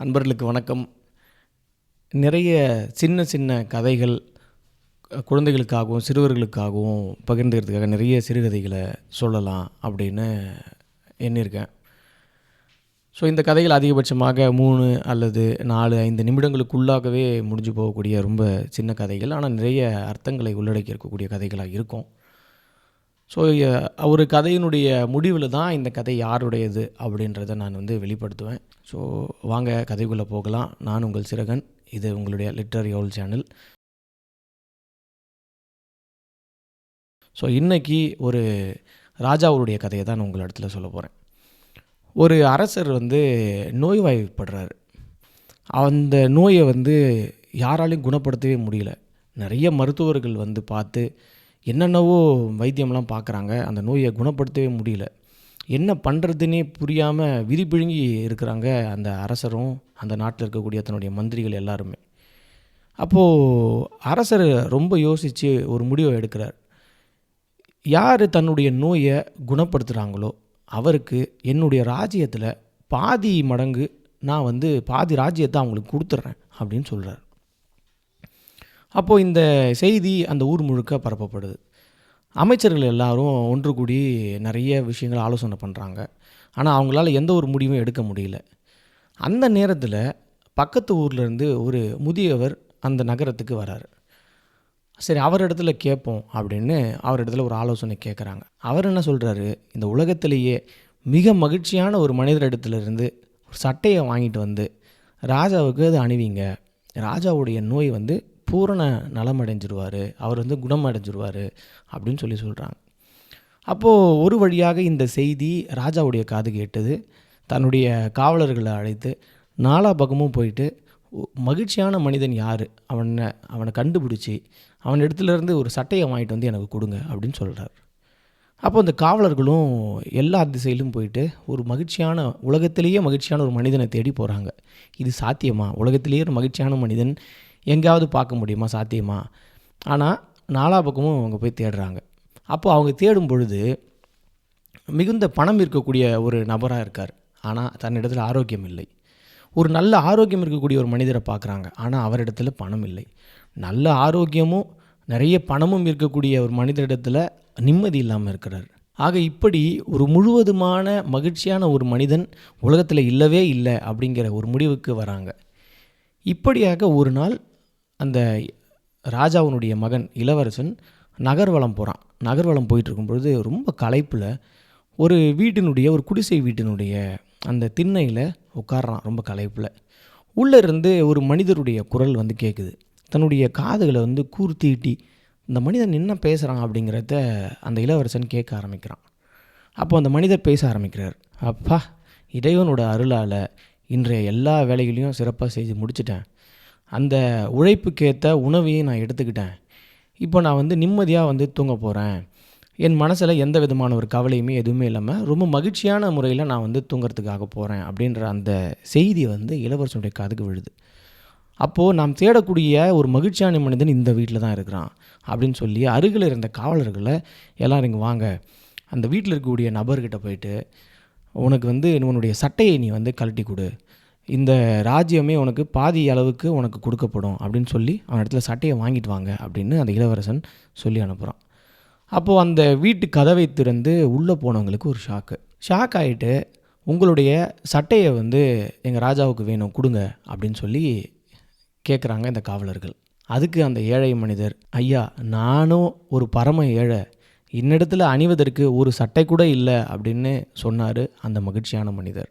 அன்பர்களுக்கு வணக்கம். நிறைய சின்ன சின்ன கதைகள் குழந்தைகளுக்காகவும் சிறுவர்களுக்காகவும் பகிர்ந்துக்கிறதுக்காக நிறைய சிறுகதைகளை சொல்லலாம் அப்படின்னு எண்ணியிருக்கேன். ஸோ இந்த கதைகள் அதிகபட்சமாக 3 அல்லது 4, 5 நிமிடங்களுக்குள்ளாகவே முடிஞ்சு போகக்கூடிய ரொம்ப சின்ன கதைகள், ஆனால் நிறைய அர்த்தங்களை உள்ளடக்கி இருக்கக்கூடிய கதைகளாக இருக்கும். ஸோ ஒரு கதையினுடைய முடிவில் தான் இந்த கதை யாருடையது அப்படின்றத நான் வெளிப்படுத்துவேன். ஸோ வாங்க கதைக்குள்ளே போகலாம். நான் உங்கள் சிறகன். இது உங்களுடைய லிட்டரரி ஹவுல் சேனல். ஸோ இன்றைக்கி ஒரு ராஜாவுடைய கதையை தான் நான் உங்கள் இடத்துல சொல்ல போகிறேன். ஒரு அரசர் நோய்வாய்ப்படுறாரு. அந்த நோயை யாராலையும் குணப்படுத்தவே முடியல. நிறைய மருத்துவர்கள் பார்த்து என்னென்னவோ வைத்தியம்லாம் பார்க்குறாங்க. அந்த நோயை குணப்படுத்தவே முடியல. என்ன பண்ணுறதுன்னே புரியாமல் விதிப்பிழுங்கி இருக்கிறாங்க அந்த அரசரும் அந்த நாட்டில் இருக்கக்கூடிய தன்னுடைய மந்திரிகள் எல்லாருமே. அப்போது அரசர் ரொம்ப யோசித்து ஒரு முடிவை எடுக்கிறார். யார் தன்னுடைய நோயை குணப்படுத்துகிறாங்களோ அவருக்கு என்னுடைய ராஜ்யத்தில் பாதி மடங்கு நான் பாதி ராஜ்யத்தை அவங்களுக்கு கொடுத்துட்றேன் அப்படின்னு சொல்கிறார். அப்போது இந்த செய்தி அந்த ஊர் முழுக்க பரப்பப்படுது. அமைச்சர்கள் எல்லாரும் ஒன்று கூடி நிறைய விஷயங்கள் ஆலோசனை பண்ணுறாங்க. ஆனால் அவங்களால எந்த ஒரு முடிவும் எடுக்க முடியல. அந்த நேரத்தில் பக்கத்து ஊர்லேருந்து ஒரு முதியவர் அந்த நகரத்துக்கு வராரு. சரி, அவரிடத்துல கேட்போம் அப்படின்னு அவரிடத்துல ஒரு ஆலோசனை கேட்குறாங்க. அவர் என்ன சொல்கிறாரு, இந்த உலகத்திலேயே மிக மகிழ்ச்சியான ஒரு மனிதரிடத்துலேருந்து ஒரு சட்டையை வாங்கிட்டு ராஜாவுக்கு அது அணிவிங்க. ராஜாவுடைய நோய் பூரண நலமடைஞ்சிருவார், அவர் குணமடைஞ்சிருவார் அப்படின்னு சொல்கிறாங்க. அப்போது ஒரு வழியாக இந்த செய்தி ராஜாவுடைய காது கேட்டது. தன்னுடைய காவலர்களை அழைத்து நாலா பக்கமும் போயிட்டு மகிழ்ச்சியான மனிதன் யார் அவனை கண்டுபிடிச்சி அவன் இடத்துலேருந்து ஒரு சட்டையை வாங்கிட்டு எனக்கு கொடுங்க அப்படின்னு சொல்கிறார். அப்போ அந்த காவலர்களும் எல்லா திசையிலும் போயிட்டு ஒரு உலகத்திலேயே மகிழ்ச்சியான ஒரு மனிதனை தேடி போகிறாங்க. இது சாத்தியமா? உலகத்திலேயே ஒரு மகிழ்ச்சியான மனிதன் எங்கேயாவது பார்க்க முடியுமா? சாத்தியமா? ஆனால் நாலா பக்கமும் அவங்க போய் தேடுறாங்க. அப்போது அவங்க தேடும் பொழுது மிகுந்த பணம் இருக்கக்கூடிய ஒரு நபராக இருக்கார். ஆனால் தன்னிடத்தில் ஆரோக்கியம் இல்லை. ஒரு நல்ல ஆரோக்கியம் இருக்கக்கூடிய ஒரு மனிதரை பார்க்குறாங்க. ஆனால் அவரிடத்துல பணம் இல்லை. நல்ல ஆரோக்கியமும் நிறைய பணமும் இருக்கக்கூடிய ஒரு மனிதரிடத்தில் நிம்மதி இல்லாமல் இருக்கிறார். ஆக இப்படி ஒரு முழுவதுமான மகிழ்ச்சியான ஒரு மனிதன் உலகத்தில் இல்லவே இல்லை அப்படிங்கிற ஒரு முடிவுக்கு வராங்க. இப்படியாக ஒரு நாள் அந்த ராஜாவினுடைய மகன் இளவரசன் நகர்வலம் போகிறான். நகர்வலம் போயிட்டுருக்கும் பொழுது ரொம்ப களைப்பில் ஒரு குடிசை வீட்டினுடைய அந்த திண்ணையில் உட்கார்றான். ரொம்ப களைப்பில் உள்ளே இருந்து ஒரு மனிதருடைய குரல் கேட்குது. தன்னுடைய காதுகளை கூர்த்திட்டி இந்த மனிதன் என்ன பேசுகிறான் அப்படிங்கிறத அந்த இளவரசன் கேட்க ஆரம்பிக்கிறான். அப்போ அந்த மனிதர் பேச ஆரம்பிக்கிறார். அப்பா, இறைவனோட அருளால் இன்றைய எல்லா வேலைகளையும் சிறப்பாக செய்து முடிச்சிட்டேன். அந்த உழைப்புக்கேற்ற உணவையும் நான் எடுத்துக்கிட்டேன். இப்போ நான் நிம்மதியாக தூங்க போகிறேன். என் மனசில் எந்த விதமான ஒரு கவலையுமே எதுவுமே இல்லாமல் ரொம்ப மகிழ்ச்சியான முறையில் நான் தூங்கிறதுக்காக போகிறேன் அப்படின்ற அந்த செய்தி இளவரசனுடைய காதுக்கு விழுது. அப்போது நாம் தேடக்கூடிய ஒரு மகிழ்ச்சியான மனிதன் இந்த வீட்டில் தான் இருக்கிறான் அப்படின்னு சொல்லி அருகில் இருந்த காவலர்களை எல்லோரும் இங்கே வாங்க, அந்த வீட்டில் இருக்கக்கூடிய நபர்கிட்ட போயிட்டு உனக்கு உன்னுடைய சட்டையை நீ கழட்டி கொடு, இந்த ராஜ்யமே உனக்கு பாதி அளவுக்கு உனக்கு கொடுக்கப்படும் அப்படின்னு சொல்லி அவன் இடத்துல சட்டையை வாங்கிட்டு வாங்க அப்படின்னு அந்த இளவரசன் சொல்லி அனுப்புகிறான். அப்போது அந்த வீட்டு கதவை திறந்து உள்ளே போனவங்களுக்கு ஒரு ஷாக் ஆகிட்டு உங்களுடைய சட்டையை எங்கள் ராஜாவுக்கு வேணும் கொடுங்க அப்படின்னு சொல்லி கேட்குறாங்க இந்த காவலர்கள். அதுக்கு அந்த ஏழை மனிதர், ஐயா, நானும் ஒரு பரம ஏழை, என்னிடத்தில் அணிவதற்கு ஒரு சட்டை கூட இல்லை அப்படின்னு சொன்னார் அந்த மகிழ்ச்சியான மனிதர்.